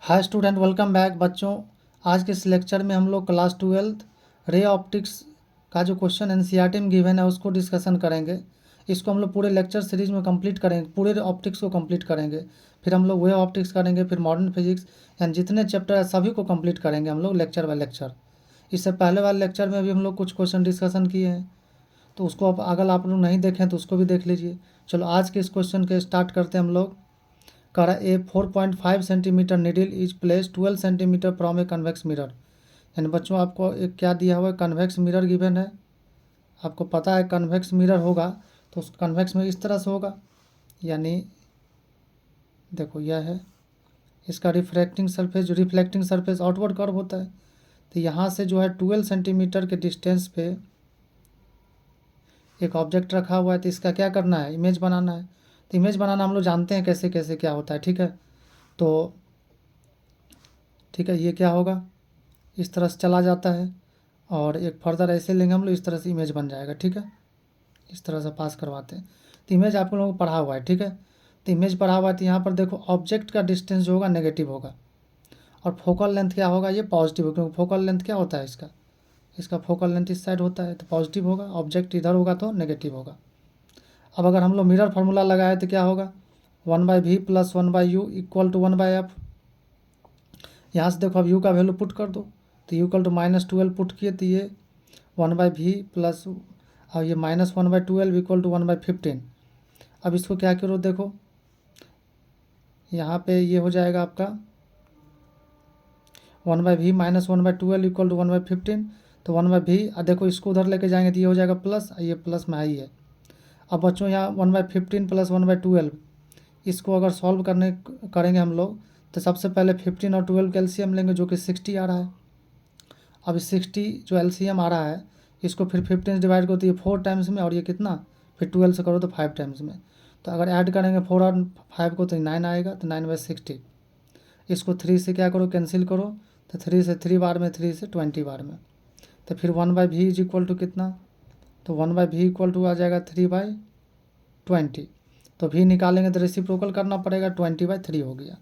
Hi student, welcome back बच्चों। आज के इस लेक्चर में हम लोग क्लास 12 रे ऑप्टिक्स का जो क्वेश्चन एनसीईआरटी में गिवन है उसको डिस्कशन करेंगे। इसको हम लोग पूरे लेक्चर सीरीज में कंप्लीट करेंगे, पूरे ऑप्टिक्स को कंप्लीट करेंगे। फिर हम लोग वेव ऑप्टिक्स करेंगे, फिर मॉडर्न फिजिक्स, यानी जितने चैप्टर है सभी को कंप्लीट करेंगे हम लोग लेक्चर बाय लेक्चर। इससे पहले वाले लेक्चर में भी हम लोग कुछ क्वेश्चन डिस्कशन किए हैं, तो उसको अगर आप लोग नहीं देखें तो उसको भी देख लीजिए। चलो आज के इस क्वेश्चन के स्टार्ट करते हैं हम लोग। कह रहा है ए 4.5 centimetre needle is place 12 centimetre from a convex mirror. यानी बच्चों आपको एक क्या दिया हुआ है, कन्वेक्स मिरर गिवन है। आपको पता है कन्वेक्स मिरर होगा तो उस कन्वेक्स में इस तरह से होगा, यानी देखो यह है इसका रिफ्रैक्टिंग सरफेस, जो रिफ्लेक्टिंग सरफेस आउटवर्ड कर्व होता है। तो यहाँ से जो है 12 सेंटीमीटर के डिस्टेंस पे एक ऑब्जेक्ट रखा हुआ है, तो इसका क्या करना है, इमेज बनाना है। तो इमेज बनाना हम लोग जानते हैं कैसे कैसे क्या होता है, ठीक है। तो ठीक है, ये क्या होगा, इस तरह से चला जाता है और एक फर्दर ऐसे लेंगे हम लोग, इस तरह से इमेज बन जाएगा, ठीक है। इस तरह से पास करवाते हैं तो इमेज आप लोगों को पढ़ा हुआ है, ठीक है। तो इमेज पढ़ा हुआ है, तो यहाँ पर देखो ऑब्जेक्ट का डिस्टेंस जो होगा नेगेटिव होगा और फोकल लेंथ क्या होगा, ये पॉजिटिव होगा, क्योंकि फोकल लेंथ क्या होता है इसका, इसका फोकल लेंथ इस साइड होता है तो पॉजिटिव होगा, ऑब्जेक्ट इधर होगा तो नेगेटिव होगा। अब अगर हम लोग मिरर फार्मूला लगाए तो क्या होगा, 1/v plus 1/u equal to 1/f। यहाँ से देखो अब u का वैल्यू पुट कर दो, तो u इक्वल टू -12 पुट किए तो ये 1/v प्लस और ये -1/12 इक्वल टू 1/15। अब इसको क्या करो, देखो यहाँ पे ये हो जाएगा आपका 1/v माइनस 1/12 इक्वल टू 1/15। तो 1/v देखो इसको उधर लेके जाएंगे तो ये हो जाएगा प्लस, ये प्लस में आई है। अब बच्चों यहाँ 1/15 प्लस 1/12 इसको अगर सॉल्व करेंगे हम लोग, तो सबसे पहले 15 और 12 का एलसीएम लेंगे जो कि 60 आ रहा है। अब 60 जो एलसीएम आ रहा है इसको फिर 15 से डिवाइड करो तो ये 4 टाइम्स में, और ये कितना, फिर 12 से करो तो 5 टाइम्स में। तो अगर ऐड करेंगे 4 और 5 को तो 9 आएगा, तो 9/60। इसको 3 से क्या करो, कैंसिल करो, तो 3 से 3 बार में, 3 से 20 बार में। तो फिर 1/v इज इक्वल टू कितना, तो 1/v इक्वल टू आ जाएगा 3/20। तो v निकालेंगे तो रेसिप्रोकल करना पड़ेगा, 20/3 हो गया।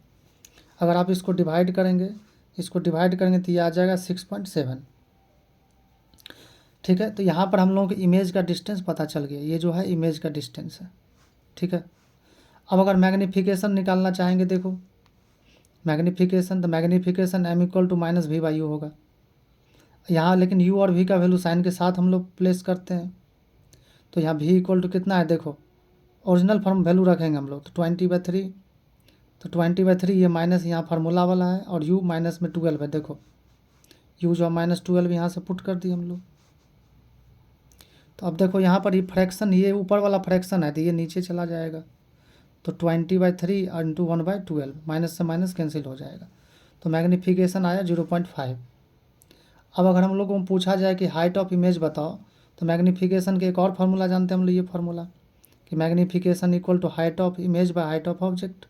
अगर आप इसको डिवाइड करेंगे, तो ये आ जाएगा 6.7, ठीक है। तो यहाँ पर हम लोगों को इमेज का डिस्टेंस पता चल गया, ये जो है इमेज का डिस्टेंस है, ठीक है। अब अगर मैग्नीफिकेशन निकालना चाहेंगे, देखो मैग्नीफिकेशन, तो magnification m equal to -v/u होगा यहाँ, लेकिन u और v का वैल्यू साइन के साथ हम लोग प्लेस करते हैं। तो यहाँ v इक्वल टू कितना है, देखो ओरिजिनल फॉर्म वैल्यू रखेंगे हम लोग, तो 20/3। तो 20/3 ये माइनस यहाँ फार्मूला वाला है, और u माइनस में 12 है, देखो u जो -12 यहाँ से पुट कर दिए हम लोग। तो अब देखो यहाँ पर ये फ्रैक्शन, ये ऊपर वाला फ्रैक्शन है तो ये नीचे चला जाएगा, तो 20/3 इंटू 1/12, माइनस से माइनस कैंसिल हो जाएगा। तो मैग्नीफिकेशन आया 0.5। अब अगर हम लोगों को पूछा जाए कि हाइट ऑफ इमेज बताओ, तो मैग्नीफिकेशन के एक और फार्मूला जानते हैं हम लोग, ये फार्मूला कि magnification equal to height of image by height of object.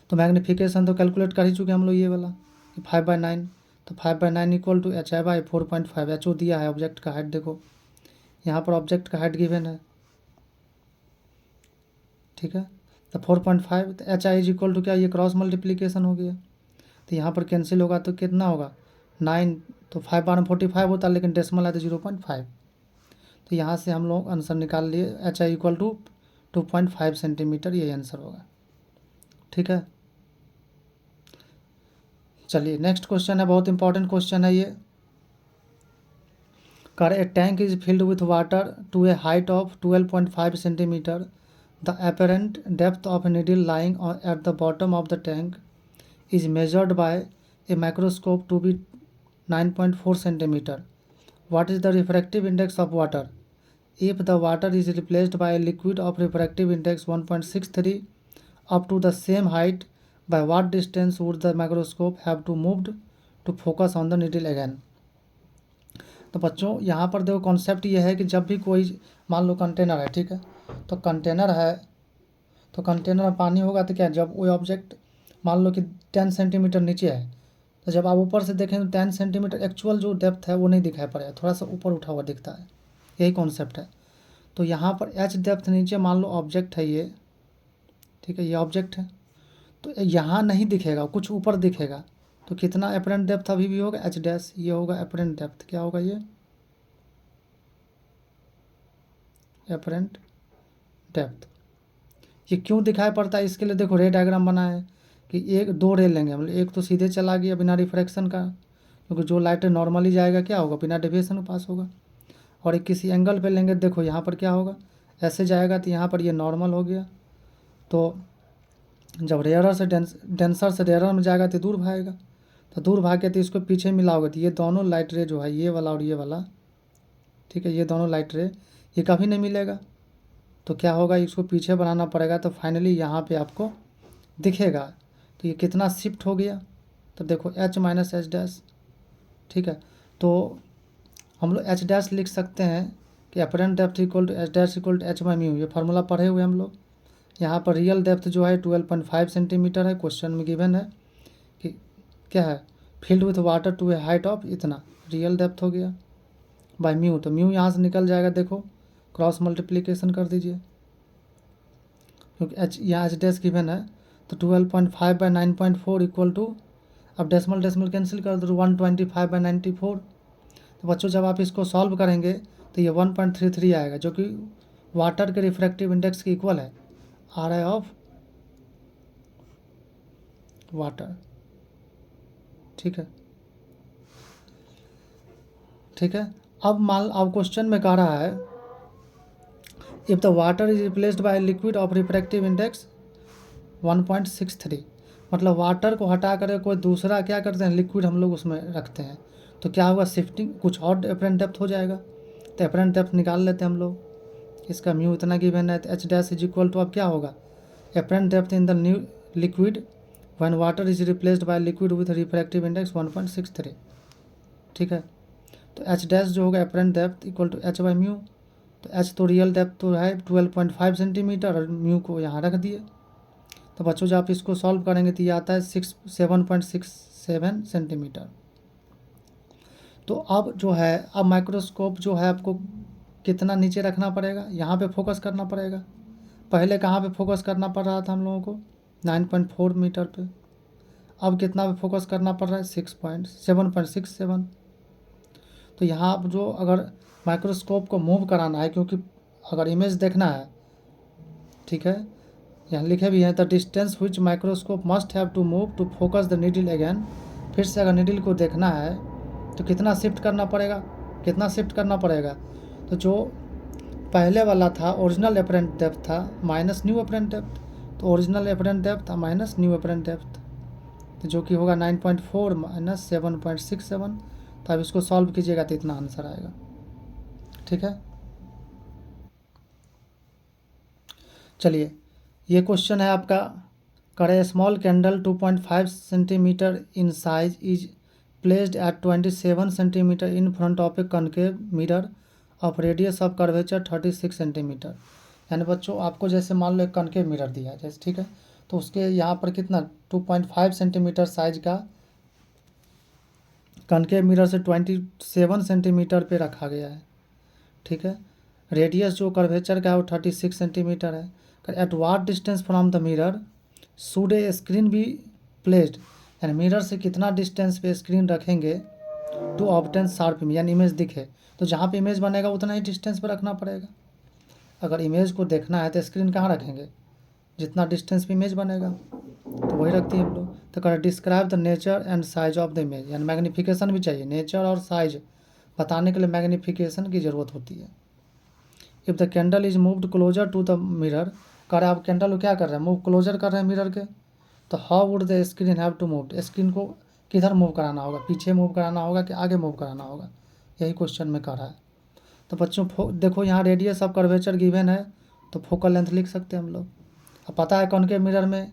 तो मैग्नीफिकेशन तो कैलकुलेट कर ही चुके हम लोग, ये वाला कि 5/9। तो 5/9 equal to h/4.5, H O दिया है ऑब्जेक्ट का हाइट, देखो यहाँ पर ऑब्जेक्ट का हाइट गिवन है, ठीक है। तो 4.5, तो H I is equal to क्या, ये क्रॉस मल्टीप्लीकेशन हो गया, तो यहाँ पर कैंसिल होगा तो कितना होगा 9। तो 5 बार 45 होता है, लेकिन डेसिमल है तो 0.5। तो यहाँ से हम लोग आंसर निकाल लिए, H I equal to 2.5 centimetre, ये आंसर होगा, ठीक है। चलिए नेक्स्ट क्वेश्चन है, बहुत इंपॉर्टेंट क्वेश्चन है ये। कर a tank is filled with water to a height of 12.5 centimetre, the apparent depth of a needle lying at the bottom of the tank is measured by a microscope to be 9.4 centimeter. What is the refractive index of water? If the water is replaced by a liquid of refractive index 1.63 up to the same height, by what distance would the microscope have to moved to focus on the needle again? तो बच्चों यहाँ पर देखो concept ये है कि जब भी कोई मान लो कंटेनर है, ठीक है, तो कंटेनर है, तो कंटेनर में पानी होगा तो क्या, जब वो ऑब्जेक्ट मान लो कि 10 सेंटीमीटर नीचे है, तो जब आप ऊपर से देखें तो 10 सेंटीमीटर एक्चुअल जो डेप्थ है वो नहीं दिखाई पड़ेगा, थोड़ा सा ऊपर उठा हुआ दिखता है, यही कॉन्सेप्ट है। तो यहाँ पर एच डेप्थ नीचे मान लो ऑब्जेक्ट है ये, ठीक है, ये ऑब्जेक्ट है, तो यहाँ नहीं दिखेगा, कुछ ऊपर दिखेगा। तो कितना अपरेंट डेप्थ अभी भी होगा एच डैश, ये होगा अपरेंट डेप्थ। क्या होगा ये अपरेंट डेप्थ। ये क्यों दिखाई पड़ता है, इसके लिए देखो रे डायग्राम बना है कि एक दो रे लेंगे हम, एक तो सीधे चला गया बिना रिफ्रैक्शन का, क्योंकि जो लाइट नॉर्मली जाएगा क्या होगा बिना डेविएशन में पास होगा। और एक किसी एंगल पे लेंगे, देखो यहाँ पर क्या होगा, ऐसे जाएगा तो यहाँ पर ये नॉर्मल हो गया। तो जब रेयरर से डेंसर से रेयरर में जाएगा तो दूर भागेगा, तो दूर भाग के तो इसको पीछे मिलाओगे तो ये दोनों लाइट रे जो है, ये वाला और ये वाला, ठीक है, ये दोनों लाइट रे ये कभी नहीं मिलेगा। तो क्या होगा, इसको पीछे बनाना पड़ेगा। तो फाइनली यहाँ पे आपको दिखेगा। तो ये कितना शिफ्ट हो गया, तो देखो एच माइनस एच डैश, ठीक है। तो हम लोग एच डैश लिख सकते हैं कि apparent depth equal to H dash equal to H by mu, ये फार्मूला पढ़े हुए हम लोग। यहाँ पर रियल डेप्थ जो है 12.5 सेंटीमीटर है, क्वेश्चन में गिवन है कि क्या है, filled with water to a height of इतना, रियल डेप्थ हो गया बाय म्यू। तो म्यू यहाँ से निकल जाएगा, देखो क्रॉस मल्टीप्लिकेशन कर दीजिए, क्योंकि एच यहाँ एच डैश गिवन है। तो 12.5 बाई 9.4 इक्वल टू, अब डेसिमल डेसिमल कैंसिल कर दो, 125 बाई 94। तो बच्चों जब आप इसको सॉल्व करेंगे तो ये 1.33 आएगा, जो कि वाटर के रिफ्रैक्टिव इंडेक्स के इक्वल है, आर आई ऑफ वाटर, ठीक है, ठीक है। अब क्वेश्चन में कह रहा है if the water is replaced by liquid of refractive index 1.63, मतलब वाटर को हटा कर कोई दूसरा क्या करते हैं, लिक्विड हम लोग उसमें रखते हैं, तो क्या होगा, शिफ्टिंग कुछ और अपरेंट डेप्थ हो जाएगा। तो अपरेंट डेप्थ निकाल लेते हैं हम लोग, इसका म्यू इतना गिवन है। तो H dash is equal to अब क्या होगा, apparent depth in the new liquid when water is replaced by liquid with refractive index 1.63, ठीक है। तो एच डैश जो होगा apparent depth equal to H by mu. तो एच तो रियल डेप्थ तो है 12.5 सेंटीमीटर, और म्यू को यहाँ रख दिए। तो बच्चों जब आप इसको सॉल्व करेंगे तो ये आता है 7.67 सेंटीमीटर। तो अब जो है, अब माइक्रोस्कोप जो है आपको कितना नीचे रखना पड़ेगा, यहाँ पे फोकस करना पड़ेगा। पहले कहाँ पे फोकस करना पड़ रहा था हम लोगों को, 9.4 मीटर पे। अब कितना पे फोकस करना पड़ रहा है, 7.67। तो यहाँ आप जो अगर माइक्रोस्कोप को मूव कराना है, क्योंकि अगर इमेज देखना है, ठीक है, यहाँ लिखे भी हैं the distance which microscope must have to move to focus the needle again. फिर से अगर नीडल को देखना है तो कितना शिफ्ट करना पड़ेगा, कितना शिफ्ट करना पड़ेगा। तो जो पहले वाला था ओरिजिनल अपरेंट डेप्थ था माइनस न्यू अपरेंट डेप्थ, तो ओरिजिनल अपरेंट डेप्थ था माइनस न्यू अपरेंट डेप्थ, तो जो कि होगा 9.4 माइनस 7.67। तो अब इसको सॉल्व कीजिएगा तो इतना आंसर आएगा, ठीक है। चलिए ये क्वेश्चन है आपका, करे small candle 2.5 centimetre in size is placed at 27 centimetre in front of A concave mirror of radius of curvature 36 centimetre. यानी बच्चों आपको जैसे मान लो एक कनकेव मिरर दिया है जैसे, ठीक है, तो उसके यहाँ पर कितना 2.5 सेंटीमीटर साइज का कनकेव मिरर से 27 सेंटीमीटर पे रखा गया है, ठीक है। रेडियस जो कर्वेचर का है वो 36 सेंटीमीटर है। At what distance from the mirror should a screen be placed, यानी मिरर से कितना डिस्टेंस पे स्क्रीन रखेंगे टू ऑब्टेन शार्प इमेज, यानी इमेज दिखे। तो जहाँ पे इमेज बनेगा उतना ही डिस्टेंस पे रखना पड़ेगा। अगर इमेज को देखना है तो स्क्रीन कहाँ रखेंगे, जितना डिस्टेंस पे इमेज बनेगा, तो वही रखती है हम लोग। तो कर describe the nature and size of the image, यानी मैग्नीफिकेशन भी चाहिए, नेचर और साइज बताने के लिए मैग्नीफिकेशन की ज़रूरत होती है। If the candle is moved closer to the mirror, कर आप कैंडल को क्या कर रहे हैं, मूव क्लोजर कर रहे हैं मिरर के, तो how would the screen have to move, screen को किधर मूव कराना होगा, पीछे मूव कराना होगा कि आगे मूव कराना होगा, यही क्वेश्चन में कह रहा है। तो बच्चों देखो यहाँ रेडियस ऑफ कर्वेचर गिवन है, तो फोकल लेंथ लिख सकते हैं हम लोग। अब पता है कॉनकेव मिरर में,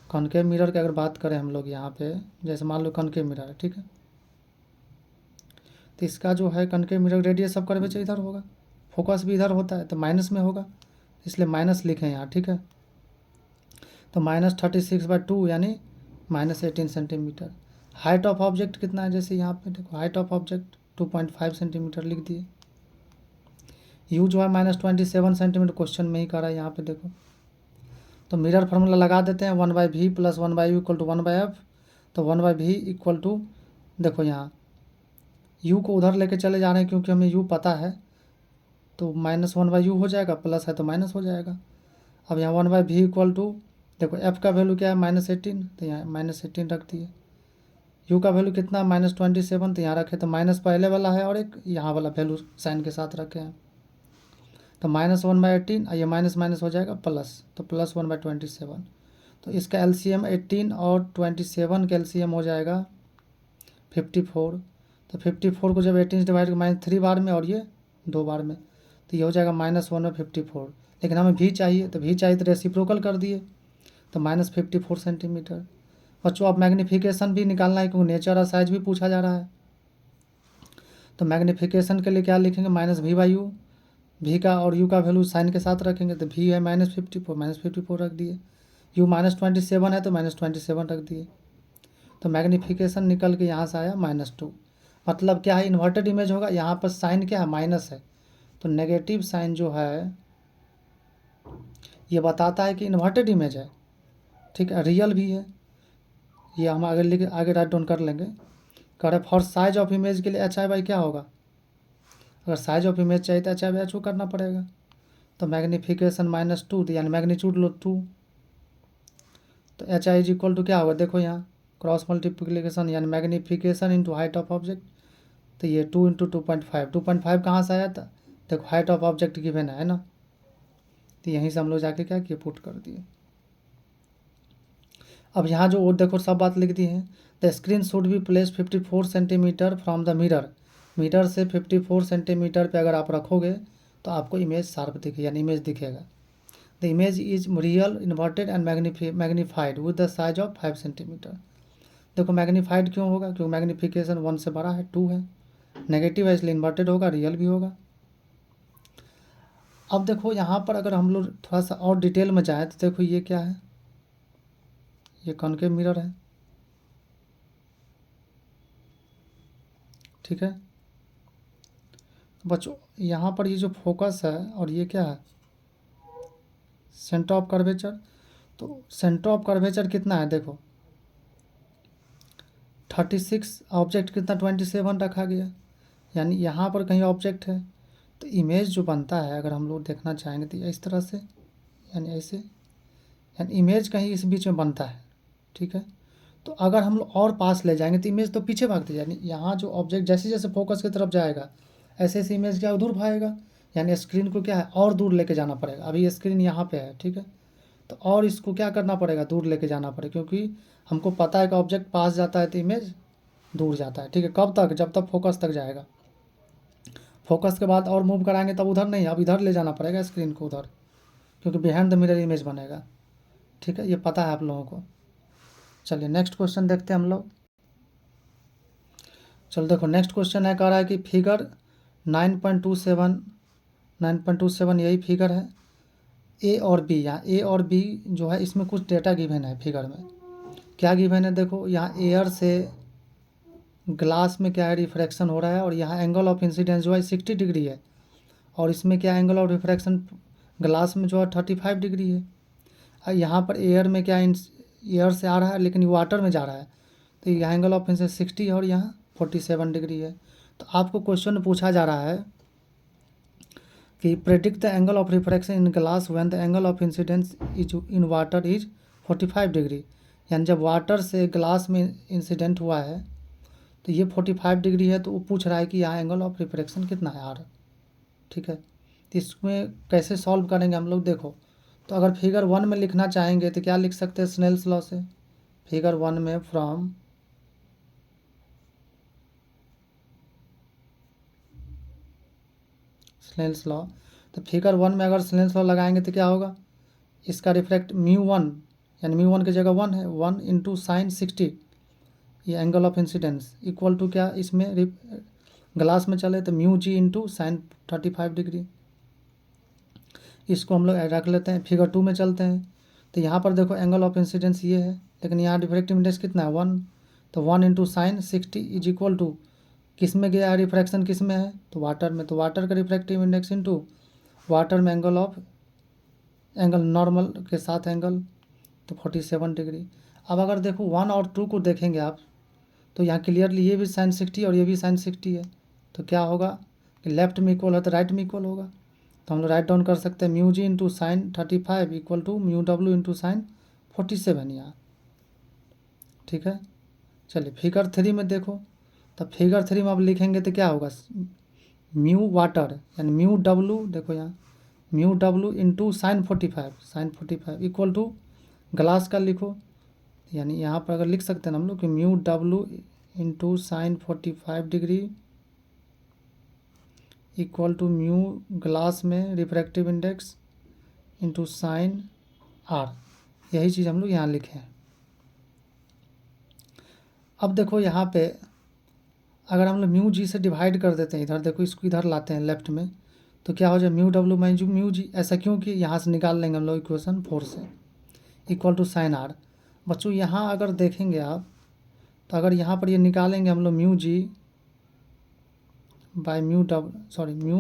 कॉनकेव मिरर की अगर बात करें हम लोग यहाँ पे, जैसे मान लो कॉनकेव मिरर है, ठीक है, तो इसका जो है concave mirror radius of curvature इधर होगा, फोकस भी इधर होता है तो माइनस में होगा, इसलिए माइनस लिखें यहाँ, ठीक है। तो माइनस 36/2 यानी minus 18 centimetre. Height of object कितना है, जैसे यहाँ पे देखो हाइट ऑफ ऑब्जेक्ट 2.5 सेंटीमीटर लिख दिए। यू जो है -27 सेंटीमीटर क्वेश्चन में ही करा है यहाँ पे देखो। तो मिरर फार्मूला लगा देते हैं, 1/v plus 1/u equal to 1/f। तो 1/v इक्वल टू, देखो यहाँ u को उधर लेके चले जा रहे हैं क्योंकि हमें u पता है, तो -1/u हो जाएगा, प्लस है तो माइनस हो जाएगा। अब यहाँ 1/v इक्वल टू, देखो f का वैल्यू क्या है -18, तो यहाँ -18 रख दिए। u का वैल्यू कितना -27, तो यहाँ रखे, तो माइनस पहले वाला है और एक यहाँ वाला वैल्यू साइन के साथ रखे हैं। तो -1/18, ये माइनस माइनस हो जाएगा प्लस, तो +1/27। तो इसका एलसीएम 18 और 27 का एलसीएम हो जाएगा 54। तो 54 को जब 18 से डिवाइड -3 बार में और ये 2 बार में, तो ये हो जाएगा -1/54। लेकिन हमें भी चाहिए, तो भी चाहिए तो रेसिप्रोकल कर दिए, तो -54 सेंटीमीटर। बच्चों अब मैग्नीफिकेशन भी निकालना है क्योंकि नेचर और साइज भी पूछा जा रहा है। तो मैग्नीफिकेशन के लिए क्या लिखेंगे, -v/u, v का और u का वैल्यू साइन के साथ रखेंगे, तो v है -54 रख दिए। u -27 है तो -27 रख दिए। तो मैग्नीफिकेशन निकल के यहाँ से आया -2। मतलब क्या है, इन्वर्टेड इमेज होगा, यहाँ पर साइन क्या है, माइनस है, तो नेगेटिव साइन जो है ये बताता है कि इन्वर्टेड इमेज है, ठीक है, रियल भी है। ये हम आगे राइट डाउन कर लेंगे। कह रहे फॉर साइज ऑफ इमेज के लिए HI/, क्या होगा, अगर साइज ऑफ इमेज चाहिए तो HI/2 करना पड़ेगा। तो मैग्नीफिकेशन -2, तो यानी मैग्नीट्यूड लो 2, तो HI इज इक्वल टू क्या होगा, देखो यहाँ क्रॉस मल्टीप्लिकेशन यानी magnification into height of object, तो ये 2 × 2.5, 2.5 कहाँ से आया था, देखो हाइट ऑफ ऑब्जेक्ट गिवन है ना, तो यहीं से हम लोग जाके क्या किए, पुट कर दिए। अब यहाँ जो देखो सब बात लिख दी है, the screen should be place 54 centimetre from the mirror, mirror से 54 सेंटीमीटर पे अगर आप रखोगे तो आपको इमेज शार्प दिखे, यानी इमेज दिखेगा। The image is real, inverted and magnified with the size of 5 centimetre. देखो मैग्नीफाइड क्यों होगा, क्योंकि मैग्नीफिकेशन 1 से बड़ा है, 2 है, नेगेटिव है इसलिए इन्वर्टेड होगा, रियल भी होगा। अब देखो यहाँ पर अगर हम लोग थोड़ा सा और डिटेल में जाए तो देखो ये क्या है, ये कॉनकेव मिरर है, ठीक है। बच्चों यहाँ पर ये जो फोकस है और ये क्या है, सेंटर ऑफ कर्वेचर। तो सेंटर ऑफ कर्वेचर कितना है, देखो 36, ऑब्जेक्ट कितना 27 रखा गया, यानी यहाँ पर कहीं ऑब्जेक्ट है, तो इमेज जो बनता है अगर हम लोग देखना चाहेंगे तो इस तरह से, यानी ऐसे, यानी इमेज कहीं इस बीच में बनता है, ठीक है। तो अगर हम लोग और पास ले जाएंगे तो इमेज तो पीछे भागती है, यानी यहाँ जो ऑब्जेक्ट जैसे जैसे फोकस की तरफ जाएगा ऐसे ऐसे इमेज क्या दूर भागेगा, यानी स्क्रीन को क्या है और दूर लेके जाना पड़ेगा। अभी स्क्रीन यहाँ पे है, ठीक है, तो और इसको क्या करना पड़ेगा, दूर लेके जाना पड़ेगा, क्योंकि हमको पता है कि ऑब्जेक्ट पास जाता है तो इमेज दूर जाता है, ठीक है। कब तक, जब तक फोकस तक जाएगा, फोकस के बाद और मूव कराएंगे तब उधर नहीं, अब इधर ले जाना पड़ेगा स्क्रीन को उधर, क्योंकि बिहाइंड द मिरर इमेज बनेगा, ठीक है, ये पता है आप लोगों को। चलिए नेक्स्ट क्वेश्चन देखते हैं हम लोग। चलो देखो नेक्स्ट क्वेश्चन है, कह रहा है कि फिगर 9.27 यही फिगर है, ए और बी, यहाँ ए और बी जो है इसमें कुछ डेटा गिवन है फिगर में। क्या गिवन है, देखो यहाँ एयर से ग्लास में क्या है, रिफ्रैक्शन हो रहा है, और यहाँ एंगल ऑफ इंसिडेंस जो है 60 डिग्री है, और इसमें क्या एंगल ऑफ रिफ्रैक्शन ग्लास में जो है 35 डिग्री है। और यहाँ पर एयर में क्या, एयर से आ रहा है लेकिन वाटर में जा रहा है, तो यहाँ एंगल ऑफ इंसिडेंस 60 है और यहाँ 47 डिग्री है। तो आपको क्वेश्चन में पूछा जा रहा है कि predict the angle of refraction in glass when the angle of incidence is in water is 45 degree, यानी जब वाटर से ग्लास में इंसिडेंट हुआ है तो ये 45 डिग्री है, तो वो पूछ रहा है कि यहाँ एंगल ऑफ रिफ्रैक्शन कितना है, आर, ठीक है। तो इसमें कैसे सॉल्व करेंगे हम लोग, देखो तो अगर फिगर 1 में लिखना चाहेंगे तो क्या लिख सकते हैं, स्नेल्स लॉ से। फिगर 1 में फ्रॉम स्नेल्स लॉ, तो फिगर 1 में अगर स्नेल्स लॉ लगाएंगे तो क्या होगा, इसका रिफ्लेक्ट μ1, यानी μ1 की जगह 1 है, 1 × sin 60, ये angle of incidence equal to क्या, इसमें ग्लास में चले तो μg × sin 35 डिग्री। इसको हम लोग रख लेते हैं, फिगर 2 में चलते हैं। तो यहाँ पर देखो एंगल ऑफ इंसिडेंस ये है, लेकिन यहाँ रिफ्रैक्टिव इंडेक्स कितना है, 1, तो 1 × sin 60 इज इक्वल टू, किस में गया है रिफ्रैक्शन, किस में है, तो वाटर में, तो वाटर का रिफ्रैक्टिव इंडेक्स इंटू वाटर में एंगल ऑफ एंगल नॉर्मल के साथ एंगल, तो 47 डिग्री। अब अगर देखो 1 और 2 को देखेंगे आप, तो यहाँ क्लियरली ये भी साइन 60 और ये भी साइन 60 है, तो क्या होगा कि लेफ्ट में इक्वल है तो राइट में इक्वल होगा। तो हम लोग राइट डाउन कर सकते हैं mu G into sine 35 equal to mu W into sine 47 यहाँ, ठीक है। चलिए फिगर 3 में देखो, तो फिगर 3 में अब लिखेंगे तो क्या होगा, म्यू वाटर यानी म्यू डब्ल्यू, देखो यहाँ mu W into sine 45 equal to glass का लिखो, यानी यहाँ पर अगर लिख सकते हैं हम लोग कि mu W into sine 45 degree equal to mu glass में refractive index into sine R, यही चीज़ हम लोग यहाँ लिखे हैं। अब देखो यहाँ पे अगर हम लोग म्यू जी से डिवाइड कर देते हैं, इधर देखो इसको इधर लाते हैं लेफ्ट में, तो क्या हो जाए mu W minus mu G, ऐसा क्यों कि यहाँ से निकाल लेंगे हम लोग इक्वेशन 4 से, इक्वल टू साइन आर। बच्चों यहाँ अगर देखेंगे आप, तो अगर यहाँ पर ये निकालेंगे हम लोग mu G by mu W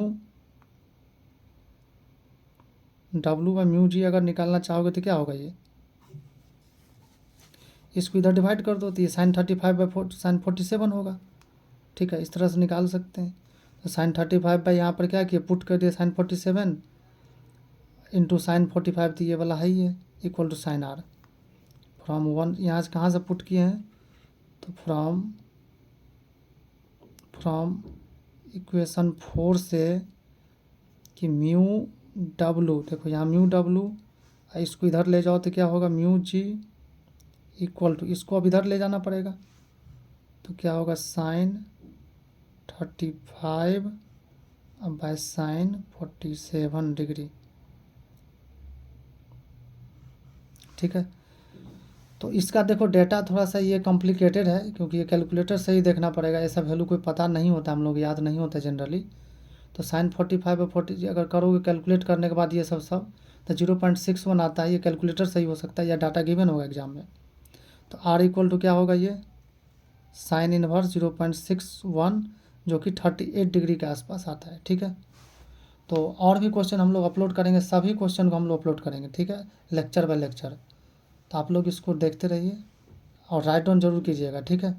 by mu G अगर निकालना चाहोगे तो क्या होगा, ये इसको इधर डिवाइड कर दो तो ये साइन 35 बाई साइन 47 होगा, ठीक है। इस तरह से निकाल सकते हैं। तो साइन 35 बाई यहाँ पर क्या किया, पुट कर दिया साइन 47 इंटू साइन 45, तो ये वाला है ही है, equal to sine R. From 1 यहाँ से कहाँ से पुट किए हैं, तो फ्रॉम इक्वेशन 4 से कि म्यू डब्लू, देखो यहाँ म्यू डब्लू, इसको इधर ले जाओ तो क्या होगा म्यू जी इक्वल टू, इसको अब इधर ले जाना पड़ेगा, तो क्या होगा साइन 35 बाय साइन 47 डिग्री, ठीक है। तो इसका देखो डेटा थोड़ा सा ये कॉम्प्लिकेटेड है, क्योंकि ये कैलकुलेटर से ही देखना पड़ेगा, ऐसा वैल्यू कोई पता नहीं होता, हम लोग याद नहीं होता जनरली। तो साइन 45 और 40 अगर करोगे कैलकुलेट करने के बाद ये सब तो 0.61 आता है, ये कैलकुलेटर सही हो सकता है या डाटा गिवन होगा एग्जाम में। तो आर इक्वल टू क्या होगा, ये साइन इनवर्स 0.61 जो कि 38 डिग्री के आसपास आता है, ठीक है। तो और भी क्वेश्चन हम लोग अपलोड करेंगे, सभी क्वेश्चन को हम लोग अपलोड करेंगे, ठीक है, लेक्चर बाय लेक्चर। तो आप लोग इसको देखते रहिए और राइट डाउन जरूर कीजिएगा, ठीक है।